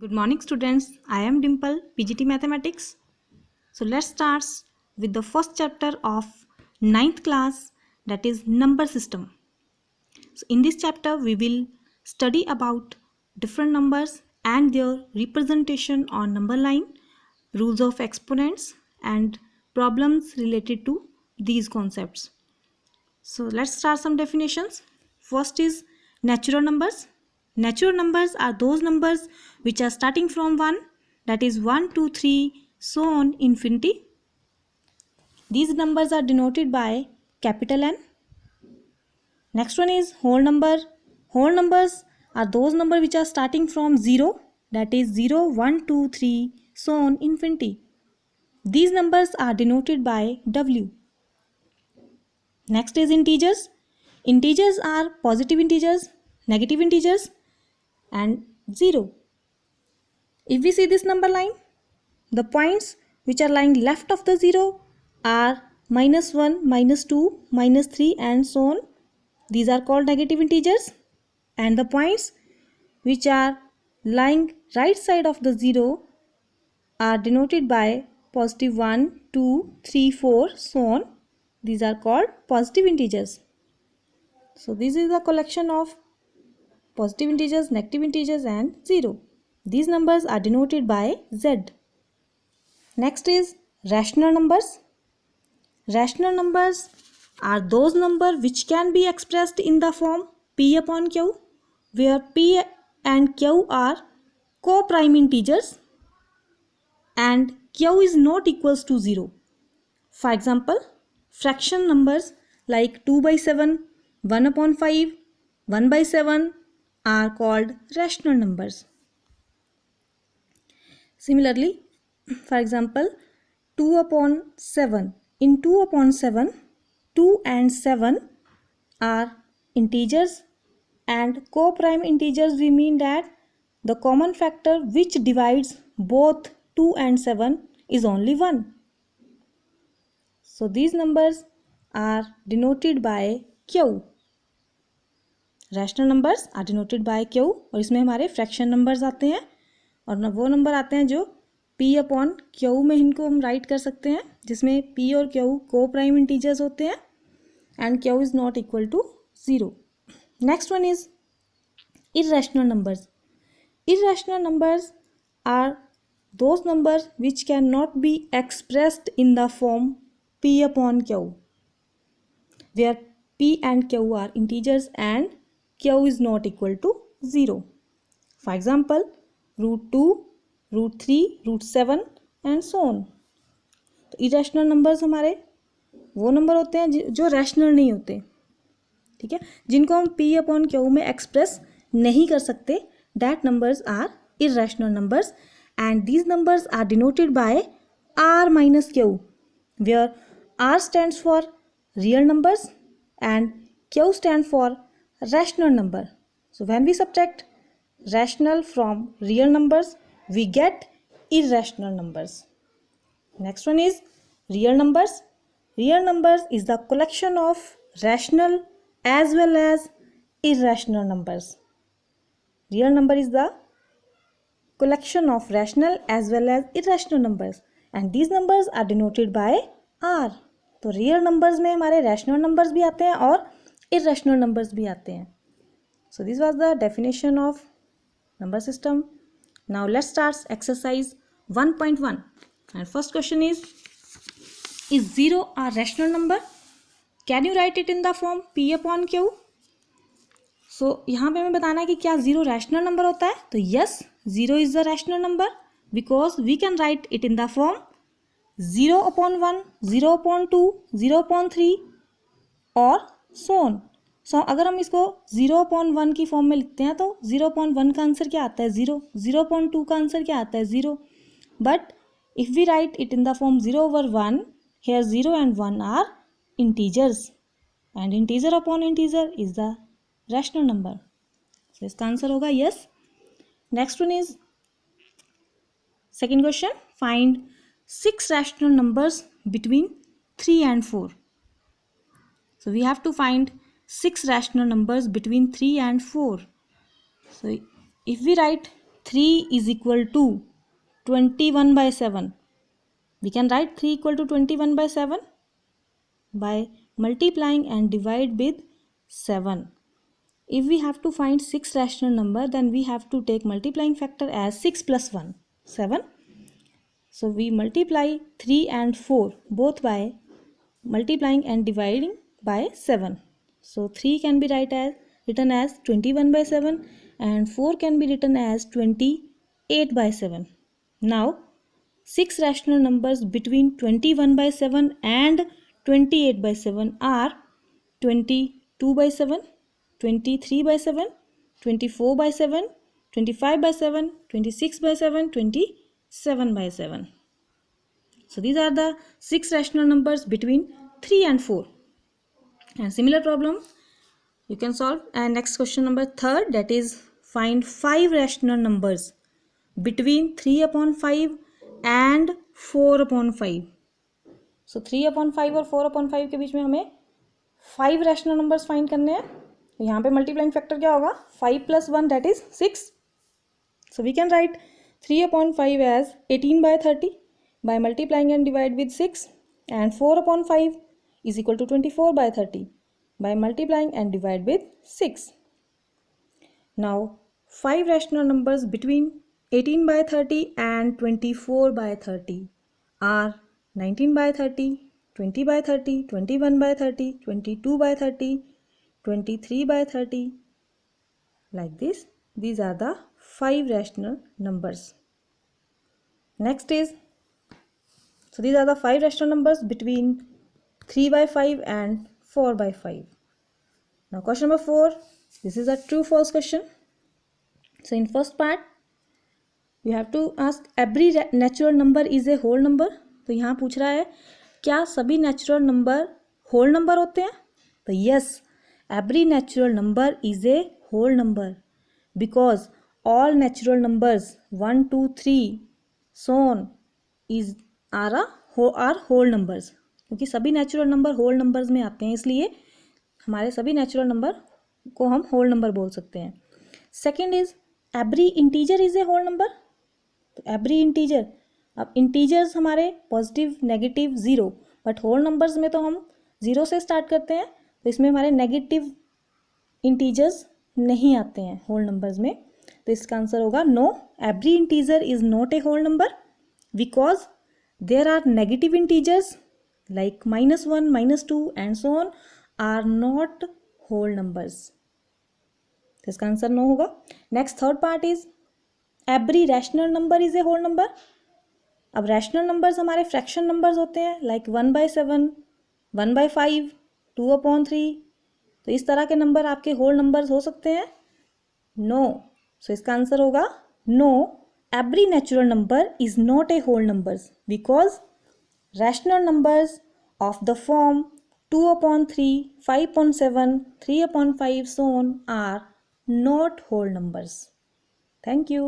Good morning students, I am Dimple, PGT Mathematics. So let's start with the first chapter of 9th class, that is number system. So in this chapter we will study about different numbers and their representation on number line, rules of exponents and problems related to these concepts. So let's start some definitions. First is natural numbers. Natural numbers are those numbers which are starting from 1, that is 1, 2, 3, so on infinity. These numbers are denoted by capital N. Next one is whole number. Whole numbers are those numbers which are starting from 0, that is 0, 1, 2, 3, so on infinity. These numbers are denoted by W. Next is integers. Integers are positive integers, negative integers and 0. If we see this number line, the points which are lying left of the 0 are -1, -2, -3 and so on. These are called negative integers, and the points which are lying right side of the 0 are denoted by positive 1, 2, 3, 4, so on. These are called positive integers. So this is a collection of positive integers, negative integers and 0. These numbers are denoted by Z. Next is rational numbers. Rational numbers are those numbers which can be expressed in the form P upon Q, where P and Q are co-prime integers and Q is not equals to 0. For example, fraction numbers like 2 by 7, 1 upon 5, 1 by 7 are called rational numbers. Similarly, for example, 2 upon 7. In 2 upon 7, 2 and 7 are integers, and co-prime integers we mean that the common factor which divides both 2 and 7 is only 1. So these numbers are denoted by Q. Rational numbers are denoted by Q, और इसमें हमारे fraction numbers आते हैं और वो number आते हैं जो P अपॉन क्यू में इनको हम राइट कर सकते हैं, जिसमें P और क्यू को प्राइम इंटीजर्स होते हैं and Q is not equal to 0. Next one is irrational numbers. Irrational numbers are those numbers which cannot be expressed in the form P upon Q, where P and Q are integers and Q is not equal to 0. For example, root 2, root 3, root 7 and so on. तो irrational numbers हमारे वो number होते हैं जो rational नहीं होते, ठीक है, जिनको हम P अपॉन Q में एक्सप्रेस नहीं कर सकते. That numbers are irrational numbers and these numbers are denoted by R minus Q, where R stands for real numbers and Q stands for rational number. So when we subtract rational from real numbers, we get irrational numbers. Next one is real numbers. Real numbers is the collection of rational as well as irrational numbers. Real number is the collection of rational as well as irrational numbers and these numbers are denoted by R. तो real numbers में हमारे rational numbers भी आते हैं और irrational numbers भी आते हैं. So this was the definition of number system. Now let's start exercise 1.1 and first question is 0 a rational number? Can you right it in the form P upon Q? सो यहाँ पे हमें बताना है कि क्या 0 रैशनल नंबर होता है. तो yes, 0 is the rational number because we can write it in the form 0 upon 1, 0 upon 2, 0 upon 3 और so on. So अगर हम इसको 0 upon 1 की फॉर्म में लिखते हैं तो 0 upon 1 का आंसर क्या आता है 0, 0 upon 2 का आंसर क्या आता है 0. But if we write it in the form 0 over 1, here 0 and 1 are integers and integer upon integer is the rational number. So इसका आंसर होगा yes. Next one is second question, find 6 rational numbers between 3 and 4. So we have to find 6 rational numbers between 3 and 4. So if we write 3 is equal to 21 by 7. We can write 3 equal to 21 by 7 by multiplying and divide with 7. If we have to find 6 rational number, then we have to take multiplying factor as 6 plus 1, 7. So we multiply 3 and 4 both by multiplying and dividing by 7. So 3 can be written as 21 by 7 and 4 can be written as 28 by 7. Now 6 rational numbers between 21 by 7 and 28 by 7 are 22 by 7, 23 by 7, 24 by 7, 25 by 7, 26 by 7, 27 by 7. So these are the 6 rational numbers between 3 and 4. And similar problem you can solve. And next question number 3rd, that is find 5 rational numbers between 3 upon 5 and 4 upon 5. So 3 upon 5 और 4 upon 5 के बीच में हमें 5 rational numbers find करने हैं. तो यहाँ पे multiplying factor क्या होगा? 5 plus 1 that is 6. So we can write 3 upon 5 as 18 by 30 by multiplying and divide with 6, and 4 upon 5 is equal to 24 by 30 by multiplying and divide with 6. Now 5 rational numbers between 18 by 30 and 24 by 30 are 19 by 30, 20 by 30, 21 by 30, 22 by 30, 23 by 30. Like this, these are the 5 rational numbers. Next is, so these are the 5 rational numbers between 3 by 5 and 4 by 5. Now question number 4, this is a true false question. So in first part, you have to ask every natural number is a whole number. तो यहाँ पूछ रहा है क्या सभी natural number whole number होते हैं? तो yes, every natural number is a whole number because all natural numbers 1, 2, 3 so on is are whole numbers. क्योंकि सभी नेचुरल नंबर होल नंबर्स में आते हैं, इसलिए हमारे सभी नेचुरल नंबर को हम होल नंबर बोल सकते हैं. Second is every integer is a whole number. तो एवरी इंटीजर, अब इंटीजर्स हमारे positive, negative, zero, but whole numbers में तो हम ज़ीरो से स्टार्ट करते हैं, तो इसमें हमारे नेगेटिव इंटीजर्स नहीं आते हैं होल नंबर्स में. तो इसका आंसर होगा no, every integer is not a whole number because there are negative integers like -1, -2 and so on are not whole numbers. तो इसका आंसर नो होगा. Next third part is every rational number is a whole number. अब rational numbers हमारे fraction numbers होते हैं like 1/7, 1/5, 2/3. तो इस तरह के नंबर आपके होल नंबर्स हो सकते हैं? नो. सो इसका आंसर होगा no, every natural number is not a whole numbers because rational numbers of the form 2/3, 5/7, 3/5 so on are not whole numbers. Thank you.